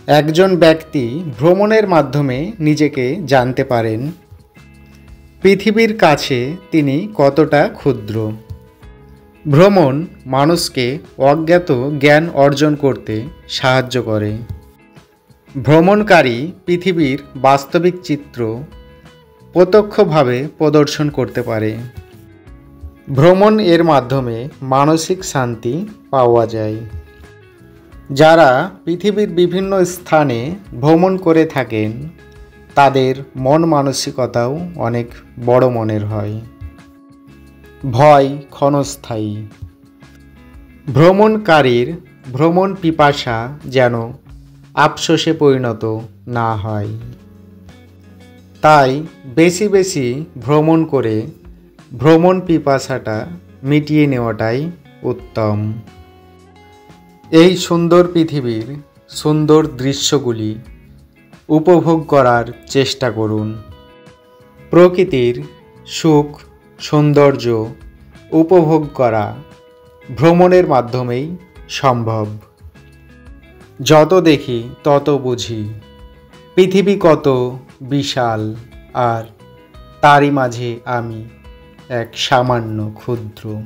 একজন ব্যক্তি ভ্রমণের মাধ্যমে নিজেকে জানতে পারেন পৃথিবীর কাছে তিনি কতটা ক্ষুদ্র। ভ্রমণ মানুষকে অজ্ঞাত জ্ঞান অর্জন করতে সাহায্য করে। ভ্রমণকারী পৃথিবীর বাস্তবিক চিত্র প্রত্যক্ষভাবে প্রদর্শন করতে পারে। ভ্রমণ এর মাধ্যমে মানসিক শান্তি পাওয়া যায়। যারা পৃথিবীর বিভিন্ন স্থানে ভ্রমণ করে থাকেন তাদের মন মানসিকতাও অনেক বড় মনের হয়। ভয় ক্ষণস্থায়ী। ভ্রমণকারীর ভ্রমণ পিপাসা যেন আফসোসে পরিণত না হয়। তাই বেশি বেশি ভ্রমণ করে ভ্রমণ পিপাসাটা মিটিয়ে নেওয়াটাই উত্তম। এই সুন্দর পৃথিবীর সুন্দর দৃশ্যগুলি উপভোগ করার চেষ্টা করুন। প্রকৃতির সুখ সৌন্দর্য উপভোগ করা ভ্রমণের মাধ্যমেই সম্ভব। যত দেখি তত বুঝি পৃথিবী কত বিশাল, আর তারই মাঝে আমি এক সামান্য ক্ষুদ্র